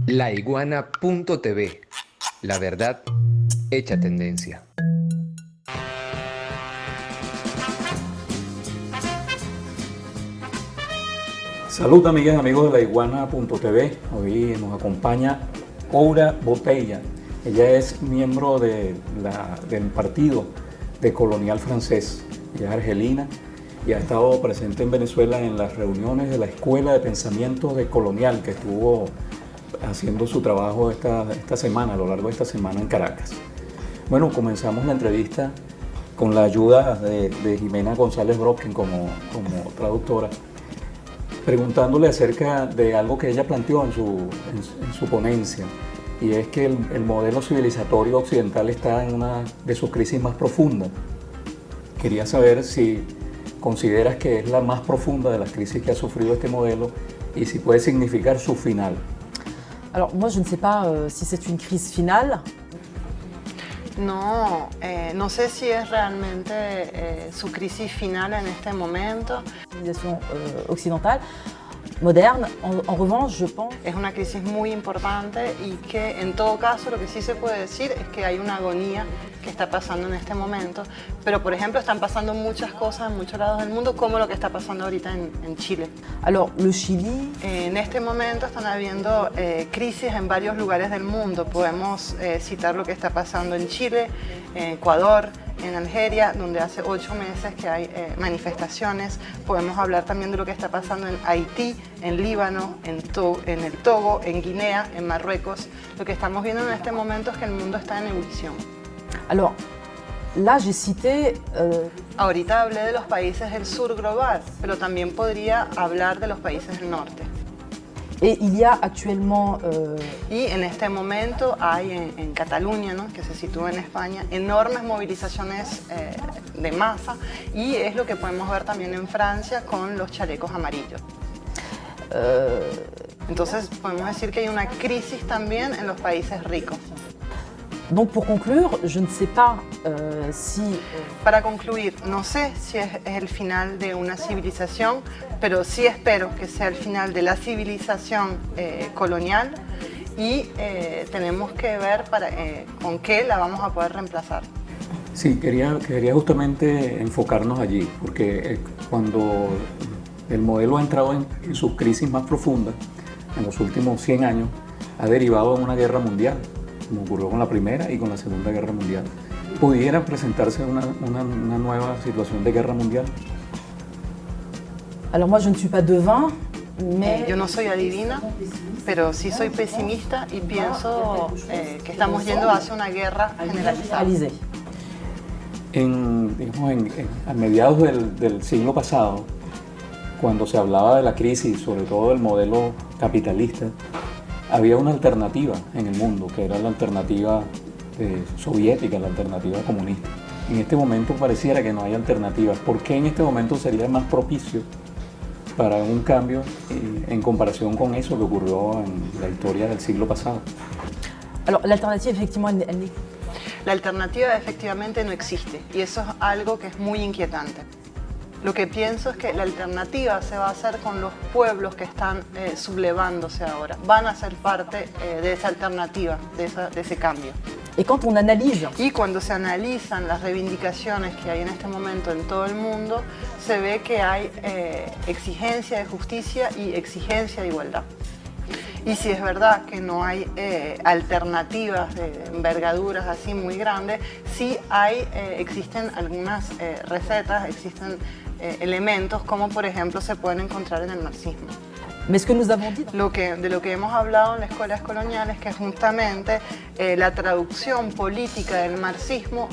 Laiguana.tv. La verdad hecha tendencia. Salud amigas y amigos de Laiguana.tv. Hoy nos acompaña Oura Botella. Ella es miembro del partido de Colonial Francés. Ella es argelina y ha estado presente en Venezuela en las reuniones de la Escuela de Pensamiento de Colonial, que estuvo haciendo su trabajo esta semana, a lo largo de esta semana en Caracas. Bueno, comenzamos la entrevista con la ayuda de Jimena González Brocken como traductora, preguntándole acerca de algo que ella planteó en su ponencia, y es que el modelo civilizatorio occidental está en una de sus crisis más profundas. Quería saber si consideras que es la más profunda de las crisis que ha sufrido este modelo y si puede significar su final. Alors moi je ne sais pas si c'est une crise finale. No, no sé si es realmente su crisis final en este momento. Civilisation occidentale, moderne, en revanche je pense... Es una crisis muy importante y que en todo caso lo que sí se puede decir es que hay una agonía que está pasando en este momento, pero por ejemplo están pasando muchas cosas en muchos lados del mundo, como lo que está pasando ahorita en Chile. Alors le Chili... En este momento están habiendo crisis en varios lugares del mundo. Podemos citar lo que está pasando en Chile, en Ecuador, en Algeria, donde hace 8 meses que hay manifestaciones. Podemos hablar también de lo que está pasando en Haití, en Líbano, en el Togo, en Guinea, en Marruecos. Lo que estamos viendo en este momento es que el mundo está en ebullición. Alors, là j'ai cité... Ahorita hablé de los países del sur global, pero también podría hablar de los países del norte. Et il y a actuellement... Y en este momento hay en Cataluña, ¿no?, que se sitúa en España, enormes movilizaciones de masa, y es lo que podemos ver también en Francia con los chalecos amarillos. Entonces podemos decir que hay una crisis también en los países ricos. Donc pour conclure, je ne sais pas si... Para concluir, no sé si es el final de una civilización, pero sí espero que sea el final de la civilización colonial, y tenemos que ver con qué la vamos a poder reemplazar. Sí, quería justamente enfocarnos allí, porque cuando el modelo ha entrado en sus crisis más profundas, en los últimos 100 años, ha derivado en una guerra mundial, como ocurrió con la Primera y con la Segunda Guerra Mundial. ¿Pudiera presentarse una nueva situación de guerra mundial? Alors moi je ne suis pas devin, mais... Yo no soy adivina, pero sí soy pesimista y pienso que estamos yendo hacia una guerra generalizada. A mediados del siglo pasado, cuando se hablaba de la crisis, sobre todo del modelo capitalista, había una alternativa en el mundo, que era la alternativa soviética, la alternativa comunista. En este momento pareciera que no hay alternativas. ¿Por qué en este momento sería más propicio para un cambio en comparación con eso que ocurrió en la historia del siglo pasado? Alors l'alternative effectivement elle... La alternativa efectivamente no existe, y eso es algo que es muy inquietante. Lo que pienso es que la alternativa se va a hacer con los pueblos que están sublevándose ahora. Van a ser parte de esa alternativa, de ese cambio. Et quand on analyse... Y cuando se analizan las reivindicaciones que hay en este momento en todo el mundo, se ve que hay exigencia de justicia y exigencia de igualdad. Y si es verdad que no hay alternativas de envergaduras así muy grandes, sí existen algunas recetas, existen elementos como por ejemplo se pueden encontrar en el marxismo. Mais ce que nous avons dit... De lo que hemos hablado en las escuelas coloniales, que justamente la traducción política del marxismo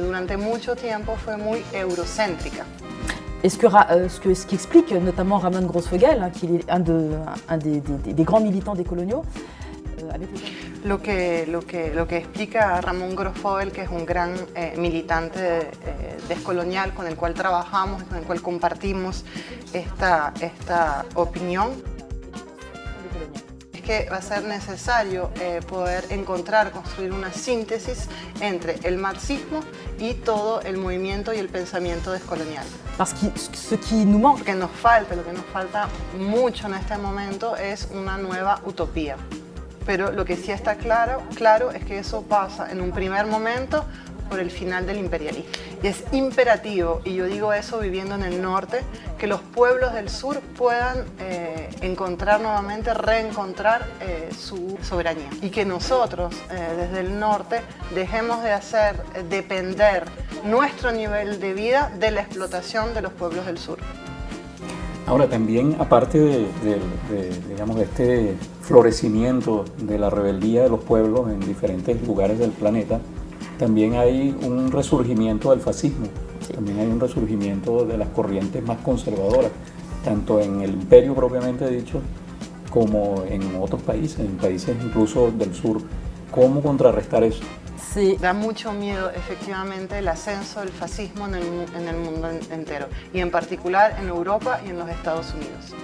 durante mucho tiempo fue muy eurocéntrica. Et ce qui explique notamment Ramon Grossfogel, hein, qui est un des grands militants des coloniaux, avec lo que explica Ramón Grossfogel, que es un gran militante descolonial con el cual trabajamos, con el cual compartimos esta opinión, es que va a ser necesario poder construir una síntesis entre el marxismo y todo el movimiento y el pensamiento descolonial. Parce que ce qui nous manque... Lo que nos falta mucho en este momento es una nueva utopía. pero lo que sí está claro es que eso pasa en un primer momento por el final del imperialismo. Y es imperativo, y yo digo eso viviendo en el norte, que los pueblos del sur puedan encontrar nuevamente, reencontrar su soberanía. Y que nosotros, desde el norte, dejemos de hacer depender nuestro nivel de vida de la explotación de los pueblos del sur. Ahora también, aparte digamos, de este florecimiento de la rebeldía de los pueblos en diferentes lugares del planeta, también hay un resurgimiento del fascismo, también hay un resurgimiento de las corrientes más conservadoras, tanto en el imperio propiamente dicho, como en otros países, en países incluso del sur. ¿Cómo contrarrestar eso? Sí. Da mucho miedo, efectivamente, el ascenso del fascismo en el mundo entero, y en particular en Europa y en los Estados Unidos.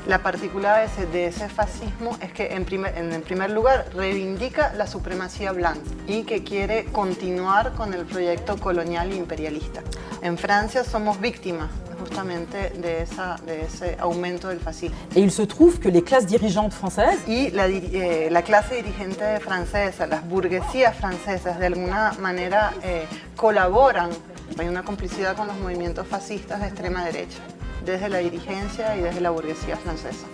La particularidad de ese fascismo es que, en primer lugar, reivindica la supremacía blanca y que quiere continuar con el proyecto colonial e imperialista. En Francia somos víctimas justamente de ese aumento del fascismo. Et il se trouve que les classes dirigeantes françaises Y la clase dirigente francesa, las burguesías francesas, de alguna manera colaboran. Hay una complicidad con los movimientos fascistas de extrema derecha, desde la dirigencia y desde la burguesía francesa.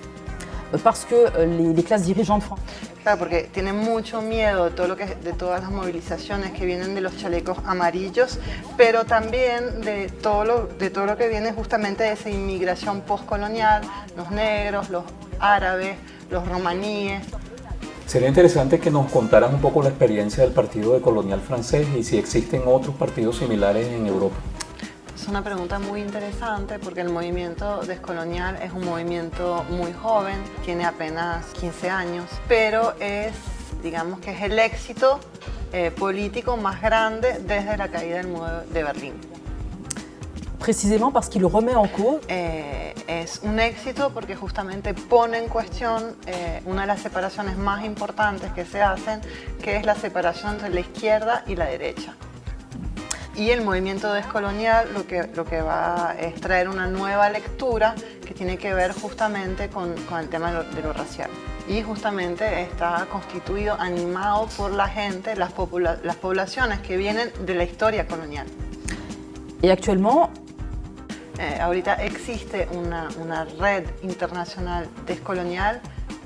parce que les classes dirigeantes françaises Claro, porque tienen mucho miedo de todas las movilizaciones que vienen de los chalecos amarillos, pero también de todo lo que viene justamente de esa inmigración postcolonial, los negros, los árabes, los romaníes. Sería interesante que nos contaras un poco la experiencia del Partido Decolonial francés y si existen otros partidos similares en Europa. Es una pregunta muy interesante porque el movimiento descolonial es un movimiento muy joven, tiene apenas 15 años, pero digamos que es el éxito político más grande desde la caída del muro de Berlín. précisément parce qu'il remet en cause Es un éxito porque justamente pone en cuestión una de las separaciones más importantes que se hacen, que es la separación entre la izquierda y la derecha. Y el movimiento descolonial lo que va es traer una nueva lectura que tiene que ver justamente con el tema de lo racial. Y justamente está constituido, animado por la gente, las poblaciones que vienen de la historia colonial. et actuellement Ahorita existe una red internacional descolonial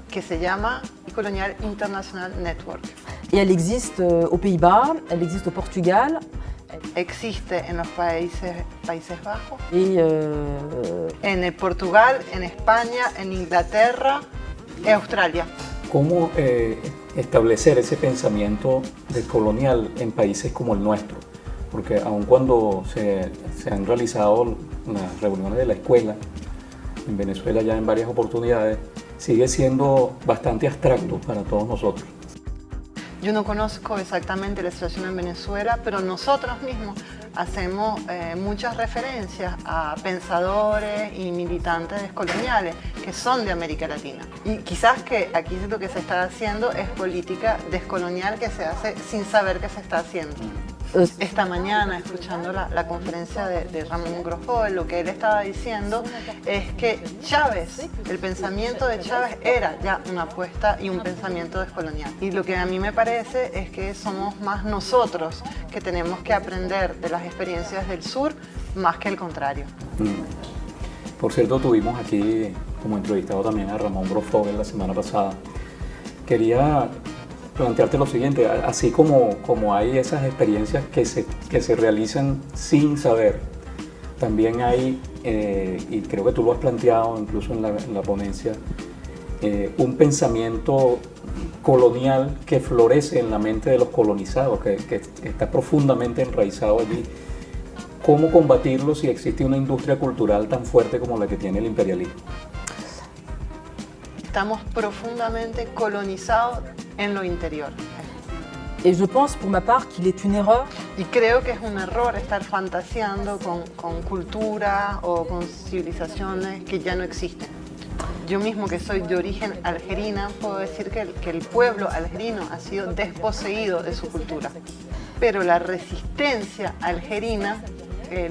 que se llama Colonial International Network. et elle existe aux Pays-Bas, elle existe au Portugal Existe en los Países Bajos, et en el Portugal, en España, en Inglaterra, en Australia. ¿Cómo establecer ese pensamiento decolonial en países como el nuestro? Porque aun cuando se han realizado las reuniones de la escuela, en Venezuela ya en varias oportunidades, sigue siendo bastante abstracto para todos nosotros. Yo no conozco exactamente la situación en Venezuela, pero nosotros mismos hacemos muchas referencias a pensadores y militantes descoloniales que son de América Latina. Y quizás que aquí lo que se está haciendo es política descolonial que se hace sin saber qué se está haciendo. Esta mañana, escuchando la conferencia de Ramón Grosfoguel, lo que él estaba diciendo es que Chávez, el pensamiento de Chávez era ya una apuesta y un pensamiento descolonial. Y lo que a mí me parece es que somos más nosotros que tenemos que aprender de las experiencias del sur más que el contrario. Por cierto, tuvimos aquí como entrevistado también a Ramón Grosfoguel la semana pasada. Quería plantearte lo siguiente, así como hay esas experiencias que se realizan sin saber, también hay, y creo que tú lo has planteado incluso en la ponencia, un pensamiento colonial que florece en la mente de los colonizados, que está profundamente enraizado allí. ¿Cómo combatirlo si existe una industria cultural tan fuerte como la que tiene el imperialismo? Estamos profundamente colonizados en lo interior. et je pense pour ma part qu'il est une erreur Y creo que es un error estar fantaseando con cultura o con civilizaciones que ya no existen. Yo mismo, que soy de origen algerina, puedo decir que el pueblo algerino ha sido desposeído de su cultura. Pero la resistencia algerina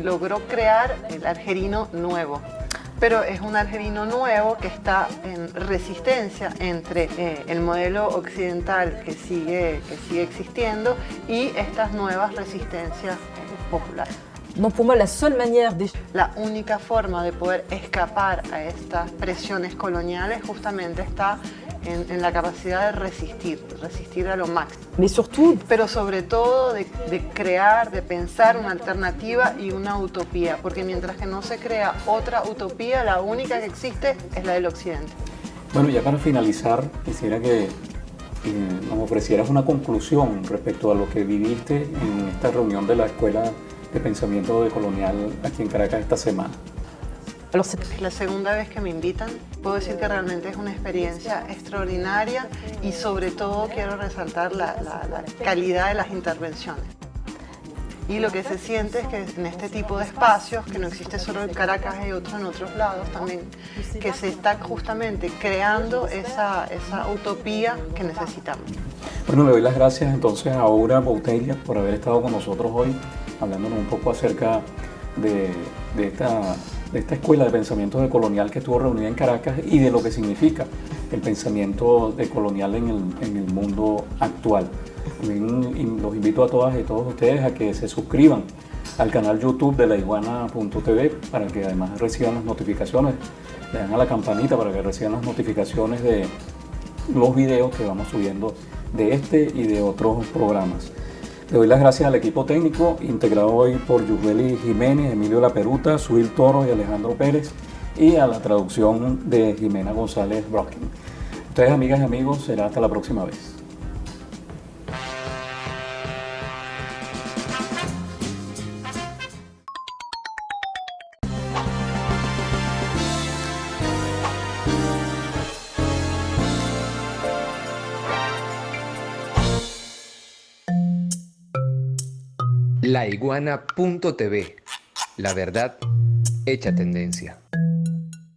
logró crear el algerino nuevo. pero es un argelino nuevo que está en resistencia entre el modelo occidental que sigue existiendo y estas nuevas resistencias populares. Donc pour moi, la seule manière d'échapper La única forma de poder escapar a estas presiones coloniales justamente está en la capacidad de resistir a lo máximo. mais surtout Pero sobre todo de crear, de pensar una alternativa y una utopía, porque mientras que no se crea otra utopía, la única que existe es la del occidente. Bueno, ya para finalizar, quisiera que nos ofrecieras una conclusión respecto a lo que viviste en esta reunión de la Escuela de Pensamiento Decolonial aquí en Caracas esta semana. alors c'est Es la segunda vez que me invitan. Puedo decir que realmente es una experiencia extraordinaria y sobre todo quiero resaltar la calidad de las intervenciones. Y lo que se siente es que en este tipo de espacios, que no existe solo en Caracas, hay otro en otros lados también, que se está justamente creando esa utopía que necesitamos. Bueno, le doy las gracias entonces a Aura Botella por haber estado con nosotros hoy, hablándonos un poco acerca de esta escuela de pensamiento decolonial que estuvo reunida en Caracas y de lo que significa el pensamiento decolonial en el mundo actual. También los invito a todas y todos ustedes a que se suscriban al canal YouTube de laiguana.tv para que además reciban las notificaciones, le dan a la campanita para que reciban las notificaciones de los videos que vamos subiendo de este y de otros programas. Le doy las gracias al equipo técnico, integrado hoy por Yusbeli Jiménez, Emilio Laperuta, Suil Toro y Alejandro Pérez, y a la traducción de Jimena González Brocken. Ustedes, amigas y amigos, será hasta la próxima vez. Laiguana.tv. La verdad hecha tendencia.